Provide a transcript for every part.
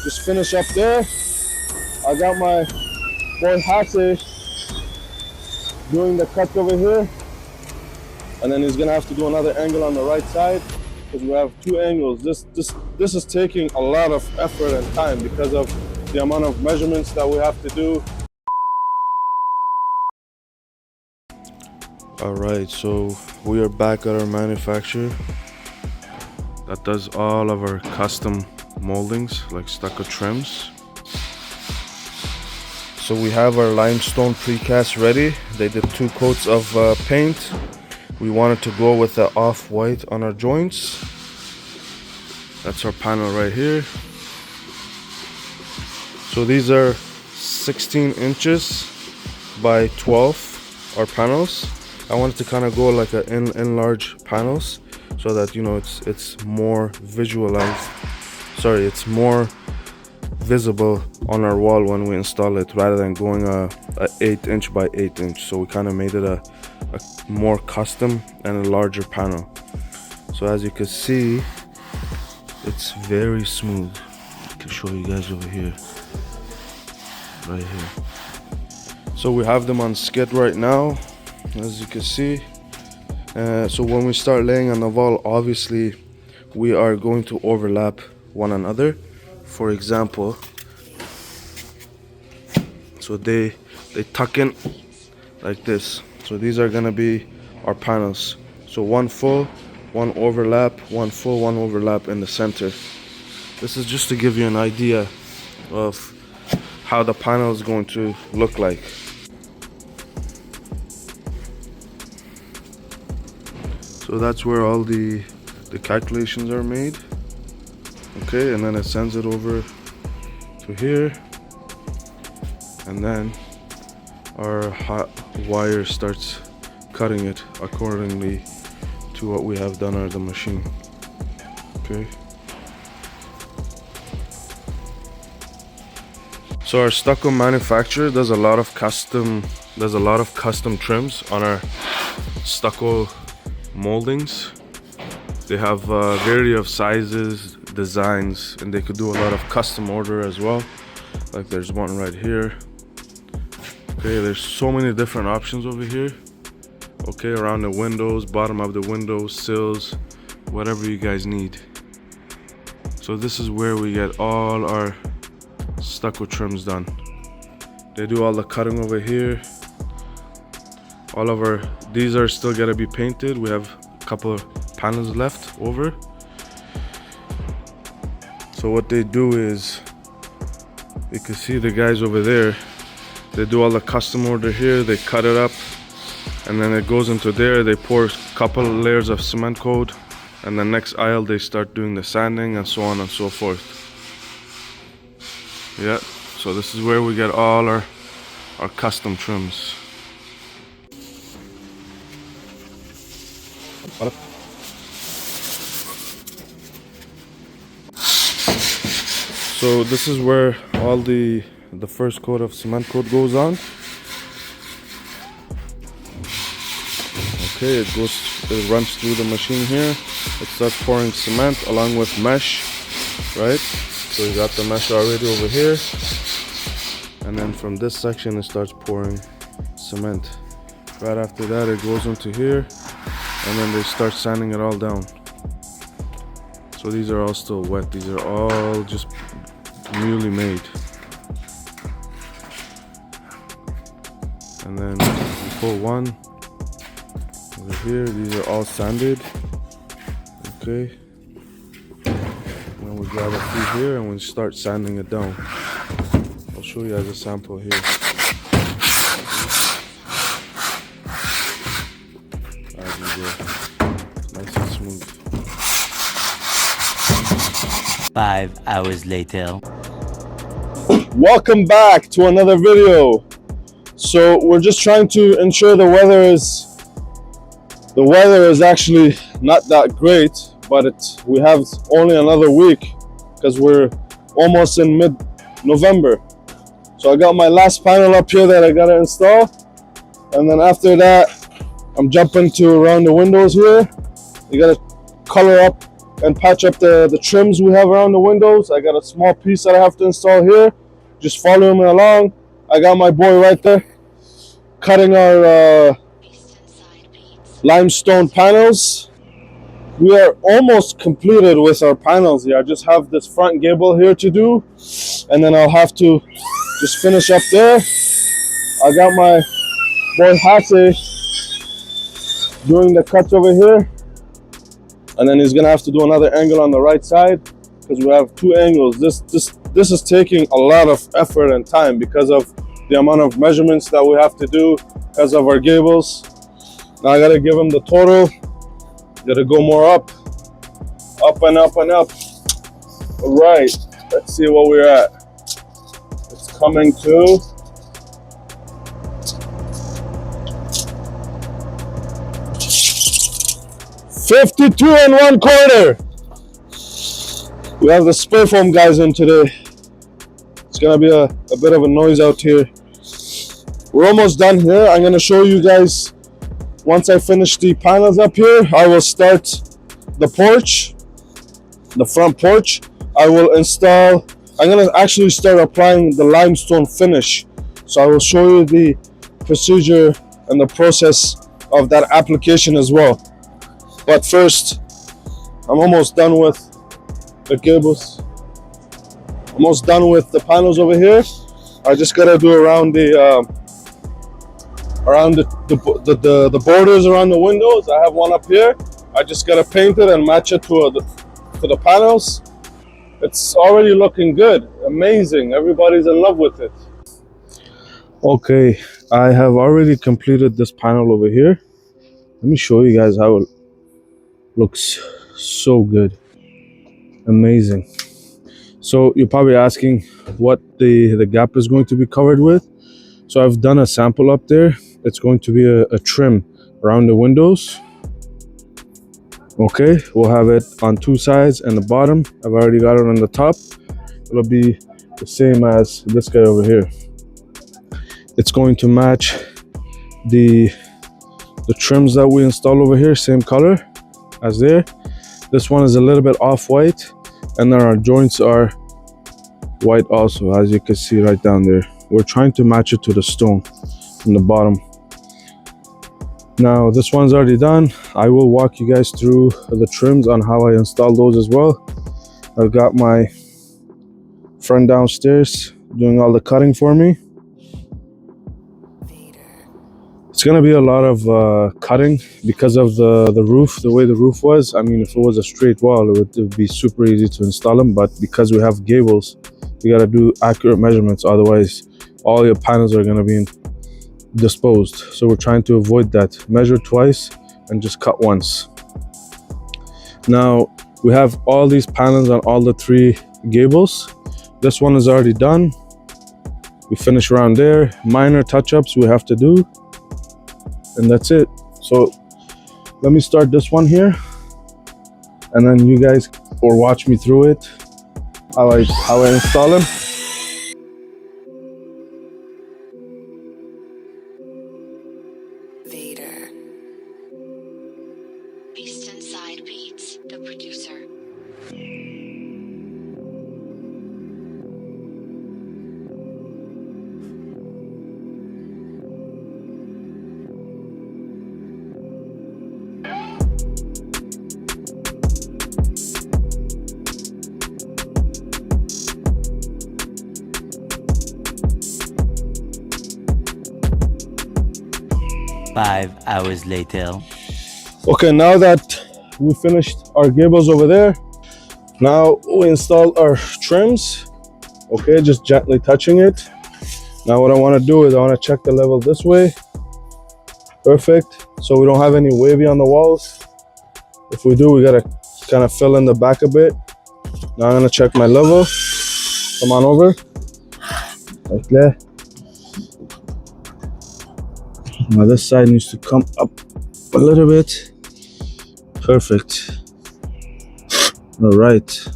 just finish up there. I got my boy Hase doing the cut over here, and then he's gonna have to do another angle on the right side because we have two angles. This is taking a lot of effort and time because of the amount of measurements that we have to do. All right, so we are back at our manufacturer that does all of our custom moldings like stucco trims. So we have our limestone precast ready. They did 2 coats of paint. We wanted to go with the off-white on our joints. That's our panel right here. So these are 16 inches by 12, our panels. I wanted to kind of go like a enlarge panels so that, you know, it's more visualized. Sorry, it's more visible on our wall when we install it rather than going a 8-inch by 8-inch. So we kind of made it a more custom and a larger panel. So as you can see, it's very smooth. I can show you guys over here, right here. So we have them on skid right now, as you can see. So when we start laying on the wall, obviously we are going to overlap one another. For example, so they tuck in like this. So these are gonna be our panels. So one full, one overlap, one full, one overlap in the center. This is just to give you an idea of how the panel is going to look like. So that's where all the calculations are made. Okay, and then it sends it over to here, and then our hot wire starts cutting it accordingly to what we have done on the machine. Okay, so our stucco manufacturer does a lot of custom trims on our stucco moldings. They have a variety of sizes, designs, and they could do a lot of custom order as well. Like there's one right here. Okay, there's so many different options over here. Okay, around the windows, bottom of the windows, sills, whatever you guys need. So this is where we get all our stucco trims done. They do all the cutting over here. All of these are still gotta be painted. We have a couple of panels left over. So what they do is, you can see the guys over there, they do all the custom order here, they cut it up, and then it goes into there. They pour a couple of layers of cement coat, and the next aisle they start doing the sanding and so on and so forth. Yeah, so this is where we get all our custom trims. So this is where all the first coat of cement coat goes on. Okay, it runs through the machine here. It starts pouring cement along with mesh, right? So you got the mesh already over here, and then from this section it starts pouring cement. Right after that it goes into here, and then they start sanding it all down. So these are all still wet. These are all just newly made. And then we pull one over here. These are all sanded. Okay. And then we grab a few here and we start sanding it down. I'll show you as a sample here. As we go. Nice and smooth. 5 hours later. Welcome back to another video. So we're just trying to ensure the weather is actually not that great, but we have only another week because we're almost in mid-November. So I got my last panel up here that I gotta install, and then after that I'm jumping to around the windows here. You gotta color up and patch up the trims we have around the windows. I got a small piece that I have to install here. Just follow me along. I got my boy right there cutting our limestone panels. We are almost completed with our panels here. I just have this front gable here to do, and then I'll have to just finish up there. I got my boy Hase doing the cuts over here, and then he's gonna have to do another angle on the right side because we have two angles. This is taking a lot of effort and time because of the amount of measurements that we have to do because of our gables. Now I gotta give him the total. Gotta go more up and up and up. All right, let's see what we're at. It's coming to 52 1/4. We have the spray foam guys in today. It's gonna be a bit of a noise out here. We're almost done here. I'm gonna show you guys once I finish the panels up here. I will start the porch, the front porch. I will install, I'm gonna actually start applying the limestone finish. So I will show you the procedure and the process of that application as well. But first, I'm almost done with the gables. Almost done with the panels over here. I just gotta do around the borders around the windows. I have one up here. I just gotta paint it and match it to the panels. It's already looking good, amazing. Everybody's in love with it. Okay, I have already completed this panel over here. Let me show you guys how it looks. So good, amazing. So you're probably asking what the gap is going to be covered with. So I've done a sample up there. It's going to be a trim around the windows. Okay, we'll have it on two sides and the bottom. I've already got it on the top. It'll be the same as this guy over here. It's going to match the trims that we installed over here, same color as there. This one is a little bit off-white, and then our joints are white also, as you can see right down there. We're trying to match it to the stone in the bottom. Now this one's already done. I will walk you guys through the trims on how I install those as well. I've got my friend downstairs doing all the cutting for me. It's gonna be a lot of cutting because of the roof, the way the roof was. I mean, if it was a straight wall, it would be super easy to install them, but because we have gables, you gotta do accurate measurements, otherwise all your panels are gonna be disposed. So we're trying to avoid that. Measure twice and just cut once. Now we have all these panels on all the three gables. This one is already done. We finish around there. Minor touch-ups we have to do, and that's it. So let me start this one here, and then you guys will watch me through it, how I install them. Vader. Eastern Side Beats, the producer. Five hours later. Okay, now that we finished our gables over there, now we install our trims. Okay, just gently touching it. Now what I want to do is I want to check the level this way. Perfect. So we don't have any wavy on the walls. If we do, we gotta kind of fill in the back a bit. Now I'm gonna check my level. Come on over. Right there. Now this side needs to come up a little bit. Perfect. All right.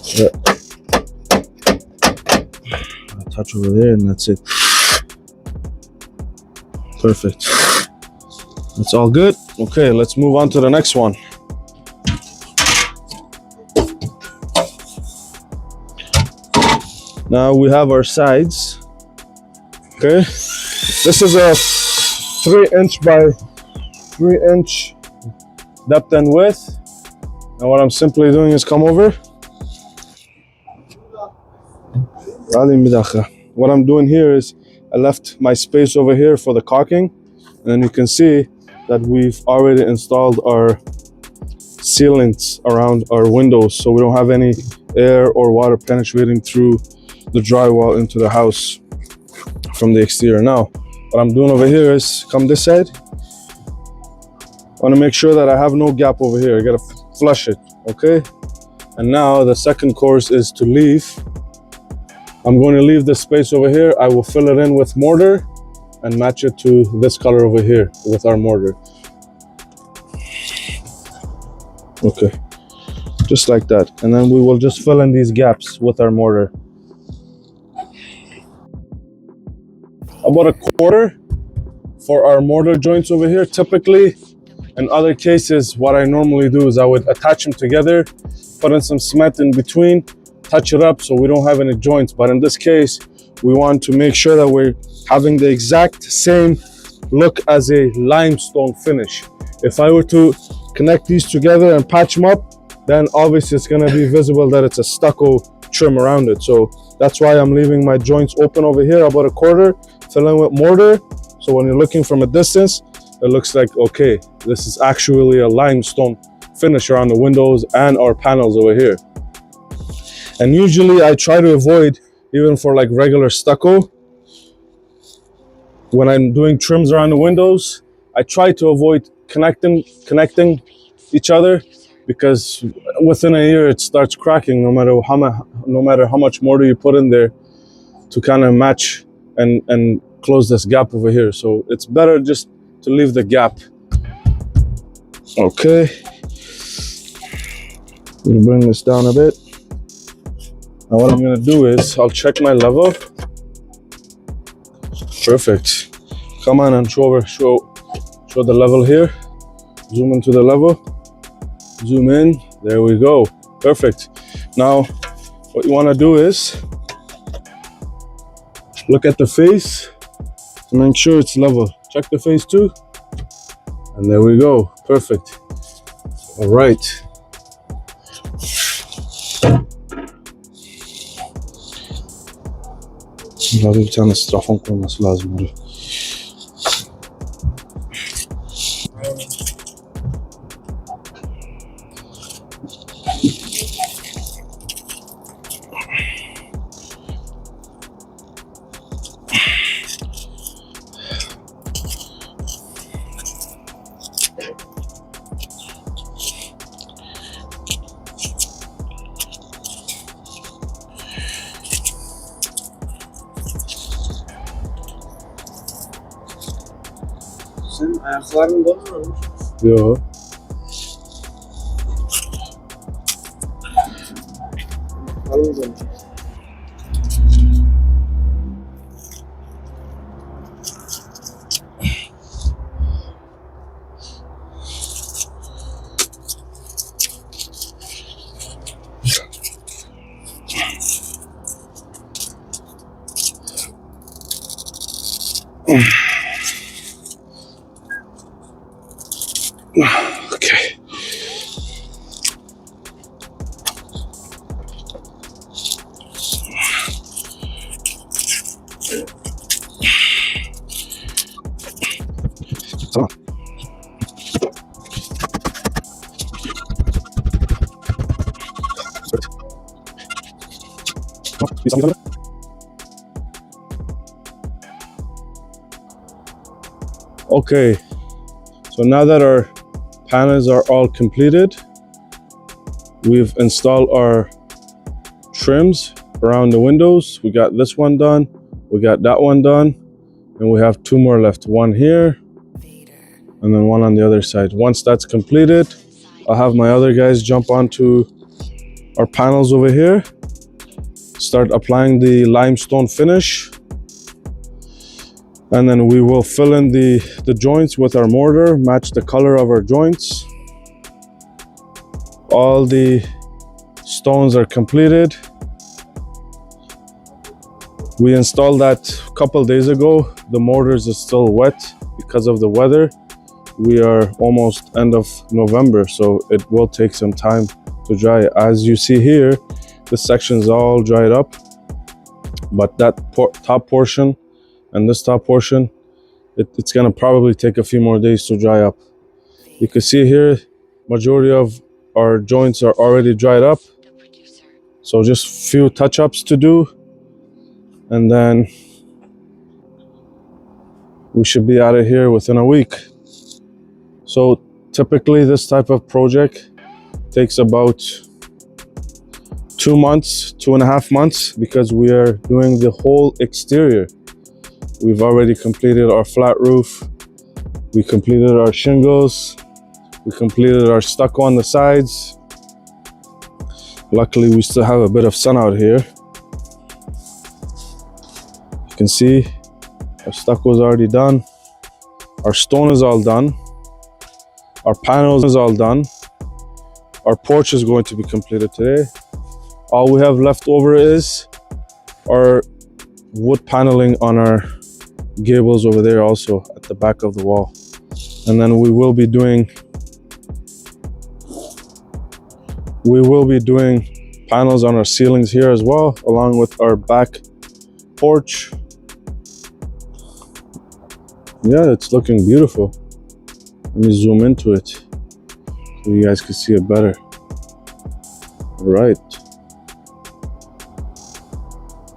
Yeah. I'll touch over there and that's it. Perfect. That's all good. Okay, let's move on to the next one. Now we have our sides. Okay, this is a 3" by 3" depth and width. Now what I'm simply doing is come over. What I'm doing here is I left my space over here for the caulking, and you can see that we've already installed our sealants around our windows, so we don't have any air or water penetrating through the drywall into the house from the exterior. Now, what I'm doing over here is come this side. I want to make sure that I have no gap over here. I gotta flush it, okay? And now the second course is to leave. I'm going to leave this space over here. I will fill it in with mortar and match it to this color over here with our mortar. Okay, just like that. And then we will just fill in these gaps with our mortar. About 1/4 for our mortar joints over here. Typically, in other cases, what I normally do is I would attach them together, put in some cement in between, touch it up so we don't have any joints. But in this case, we want to make sure that we're having the exact same look as a limestone finish. If I were to connect these together and patch them up, then obviously it's going to be visible that it's a stucco trim around it. So that's why I'm leaving my joints open over here about 1/4, filling with mortar. So when you're looking from a distance, it looks like, okay, this is actually a limestone finish around the windows and our panels over here. And usually I try to avoid, even for like regular stucco, when I'm doing trims around the windows, I try to avoid connecting each other, because within a year it starts cracking no matter how much mortar you put in there to kind of match and close this gap over here. So it's better just to leave the gap. Okay, we'll bring this down a bit. Now what I'm gonna do is I'll check my level. Perfect. Come on and show the level here. Zoom into the level. Zoom in. There we go. Perfect. Now what you want to do is look at the face to make sure it's level. Check the face too. And there we go. Perfect. All right. Bir tane strafon koyması lazım oraya. Senin ayakların donmamış. Yo. Kalın donmuş. Okay. Tamam. Okay, so now that our panels are all completed, we've installed our trims around the windows. We got this one done, we got that one done, and we have 2 more left. One here, and then one on the other side. Once that's completed, I'll have my other guys jump onto our panels over here, start applying the limestone finish, And then we will fill in the joints with our mortar, match the color of our joints. All the stones are completed. We installed that a couple days ago. The mortars is still wet because of the weather. We are almost end of November, so it will take some time to dry. As you see here, this section is all dried up, but that top portion and this top portion, it's gonna probably take a few more days to dry up. You can see here, majority of our joints are already dried up, The producer. so just few touch-ups to do, and then we should be out of here within a week. So typically this type of project takes about 2 months, 2.5 months, because we are doing the whole exterior. We've already completed our flat roof. We completed our shingles. We completed our stucco on the sides. Luckily, we still have a bit of sun out here. You can see our stucco is already done. Our stone is all done. Our panels is all done. Our porch is going to be completed today. All we have left over is our wood paneling on our gables over there, also at the back of the wall. And then we will be doing panels on our ceilings here as well, along with our back porch. Yeah, it's looking beautiful. Let me zoom into it so you guys can see it better. All right.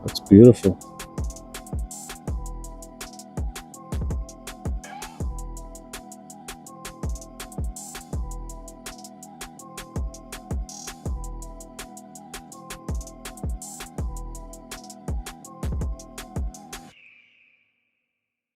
That's beautiful.